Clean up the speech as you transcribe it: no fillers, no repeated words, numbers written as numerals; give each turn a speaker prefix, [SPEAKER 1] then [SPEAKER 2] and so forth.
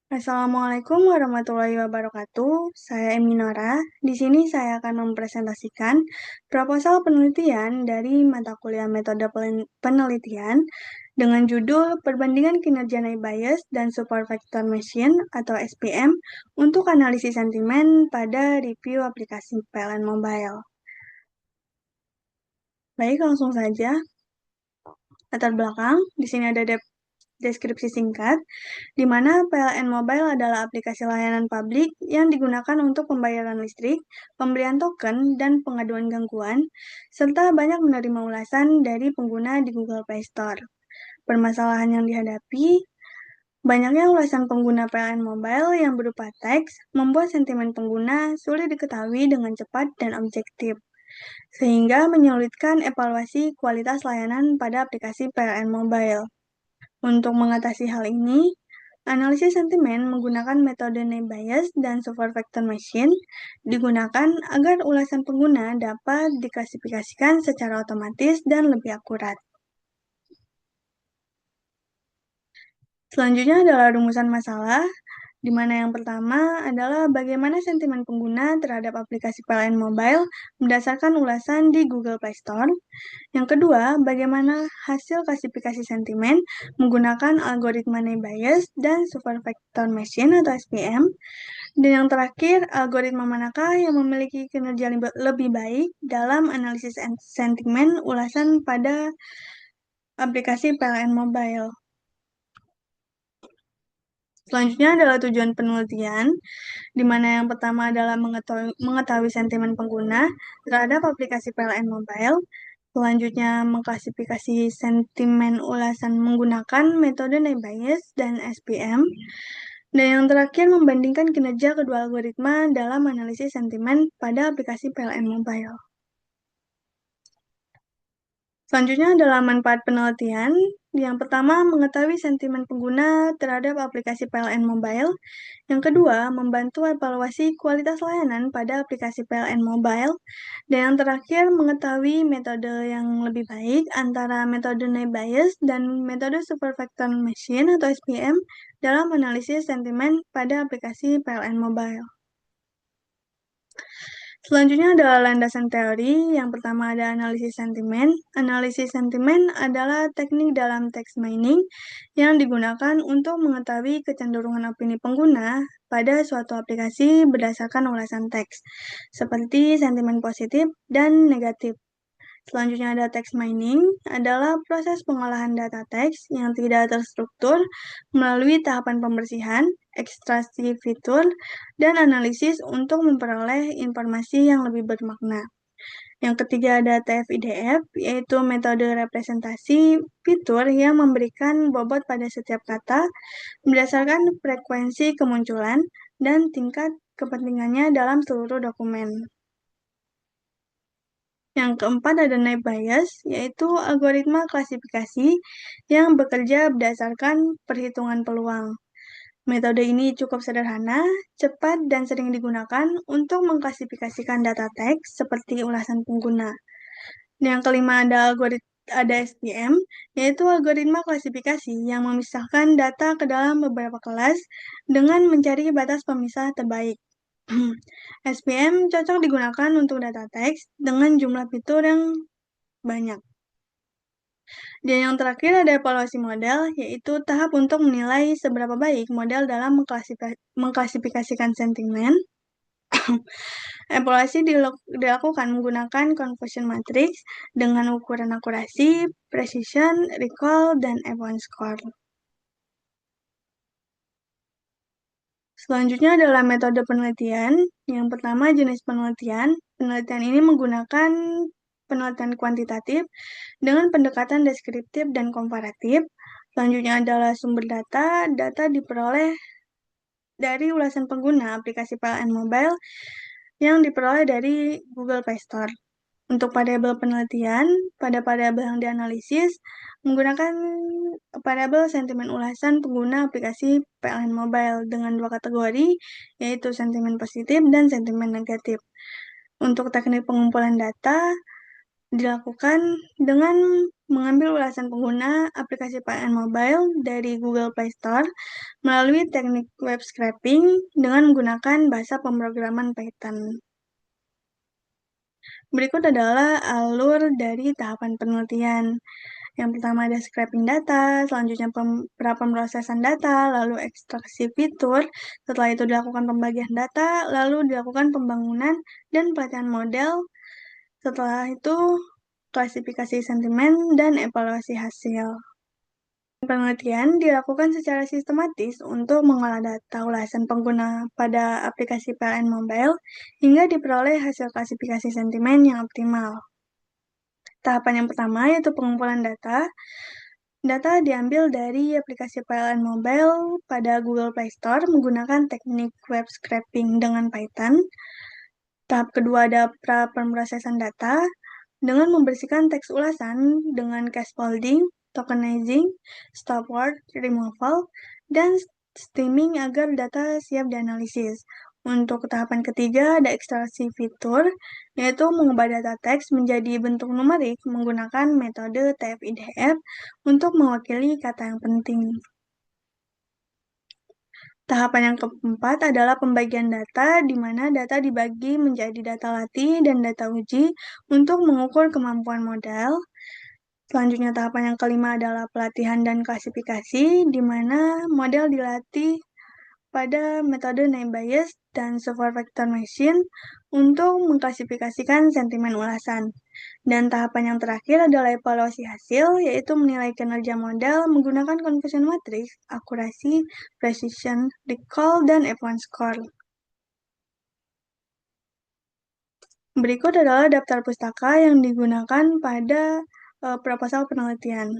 [SPEAKER 1] Assalamualaikum warahmatullahi wabarakatuh. Saya Eminora. Di sini saya akan mempresentasikan proposal penelitian dari mata kuliah metode penelitian dengan judul Perbandingan Kinerja Naive Bayes dan Support Vector Machine atau SPM untuk analisis sentimen pada review aplikasi PLN Mobile. Baik, langsung saja. Latar belakang, di sini ada deskripsi singkat, di mana PLN Mobile adalah aplikasi layanan publik yang digunakan untuk pembayaran listrik, pembelian token, dan pengaduan gangguan, serta banyak menerima ulasan dari pengguna di Google Play Store. Permasalahan yang dihadapi, banyaknya ulasan pengguna PLN Mobile yang berupa teks membuat sentimen pengguna sulit diketahui dengan cepat dan objektif, sehingga menyulitkan evaluasi kualitas layanan pada aplikasi PLN Mobile. Untuk mengatasi hal ini, analisis sentimen menggunakan metode naive Bayes dan Support Vector Machine digunakan agar ulasan pengguna dapat diklasifikasikan secara otomatis dan lebih akurat. Selanjutnya adalah rumusan masalah, di mana yang pertama adalah bagaimana sentimen pengguna terhadap aplikasi PLN Mobile berdasarkan ulasan di Google Play Store. Yang kedua, bagaimana hasil klasifikasi sentimen menggunakan algoritma naive Bayes dan Support Vector Machine atau SPM. Dan yang terakhir, algoritma manakah yang memiliki kinerja lebih baik dalam analisis sentimen ulasan pada aplikasi PLN Mobile. Selanjutnya adalah tujuan penelitian, di mana yang pertama adalah mengetahui sentimen pengguna terhadap aplikasi PLN Mobile. Selanjutnya, mengklasifikasi sentimen ulasan menggunakan metode naive Bayes dan SPM. Dan yang terakhir, membandingkan kinerja kedua algoritma dalam analisis sentimen pada aplikasi PLN Mobile. Selanjutnya adalah manfaat penelitian. Yang pertama, mengetahui sentimen pengguna terhadap aplikasi PLN Mobile. Yang kedua, membantu evaluasi kualitas layanan pada aplikasi PLN Mobile. Dan yang terakhir, mengetahui metode yang lebih baik antara metode naive Bayes dan metode Support Vector Machine atau SPM dalam analisis sentimen pada aplikasi PLN Mobile. Selanjutnya adalah landasan teori. Yang pertama ada analisis sentimen. Analisis sentimen adalah teknik dalam text mining yang digunakan untuk mengetahui kecenderungan opini pengguna pada suatu aplikasi berdasarkan ulasan teks, seperti sentimen positif dan negatif. Selanjutnya ada text mining, adalah proses pengolahan data teks yang tidak terstruktur melalui tahapan pembersihan, ekstraksi fitur, dan analisis untuk memperoleh informasi yang lebih bermakna. Yang ketiga ada TF-IDF, yaitu metode representasi fitur yang memberikan bobot pada setiap kata berdasarkan frekuensi kemunculan dan tingkat kepentingannya dalam seluruh dokumen. Yang keempat ada naive Bayes, yaitu algoritma klasifikasi yang bekerja berdasarkan perhitungan peluang. Metode ini cukup sederhana, cepat, dan sering digunakan untuk mengklasifikasikan data teks seperti ulasan pengguna. Yang kelima ada SPM, yaitu algoritma klasifikasi yang memisahkan data ke dalam beberapa kelas dengan mencari batas pemisah terbaik. SPM cocok digunakan untuk data teks dengan jumlah fitur yang banyak. Dan yang terakhir ada evaluasi model, yaitu tahap untuk menilai seberapa baik model dalam mengklasifikasikan sentimen. Evaluasi dilakukan menggunakan conversion matrix dengan ukuran akurasi, precision, recall, dan F1 score. Selanjutnya adalah metode penelitian. Yang pertama jenis penelitian. Penelitian ini menggunakan penelitian kuantitatif dengan pendekatan deskriptif dan komparatif. Selanjutnya adalah sumber data. Data diperoleh dari ulasan pengguna aplikasi PLN Mobile yang diperoleh dari Google Play Store. Untuk variabel penelitian, pada variabel yang dianalisis menggunakan variabel sentimen ulasan pengguna aplikasi PLN Mobile dengan dua kategori, yaitu sentimen positif dan sentimen negatif. Untuk teknik pengumpulan data, dilakukan dengan mengambil ulasan pengguna aplikasi PLN Mobile dari Google Play Store melalui teknik web scraping dengan menggunakan bahasa pemrograman Python. Berikut adalah alur dari tahapan penelitian. Yang pertama ada scraping data, selanjutnya pemrosesan data, lalu ekstraksi fitur, setelah itu dilakukan pembagian data, lalu dilakukan pembangunan dan pelatihan model, setelah itu klasifikasi sentimen dan evaluasi hasil. Penelitian dilakukan secara sistematis untuk mengolah data ulasan pengguna pada aplikasi PLN Mobile hingga diperoleh hasil klasifikasi sentimen yang optimal. Tahapan yang pertama yaitu pengumpulan data. Data diambil dari aplikasi PLN Mobile pada Google Play Store menggunakan teknik web scraping dengan Python. Tahap kedua ada pemrosesan data dengan membersihkan teks ulasan dengan scaffolding, tokenizing, stopword removal, dan steaming agar data siap dianalisis. Untuk tahapan ketiga ada ekstraksi fitur, yaitu mengubah data teks menjadi bentuk numerik menggunakan metode TF-IDF untuk mewakili kata yang penting. Tahapan yang keempat adalah pembagian data, di mana data dibagi menjadi data latih dan data uji untuk mengukur kemampuan model. Selanjutnya tahapan yang kelima adalah pelatihan dan klasifikasi, di mana model dilatih pada metode naive Bayes dan super vector machine untuk mengklasifikasikan sentimen ulasan. Dan tahapan yang terakhir adalah evaluasi hasil, yaitu menilai kinerja model menggunakan confusion matrix, akurasi, precision, recall, dan F1 score. Berikut adalah daftar pustaka yang digunakan pada proposal penelitian.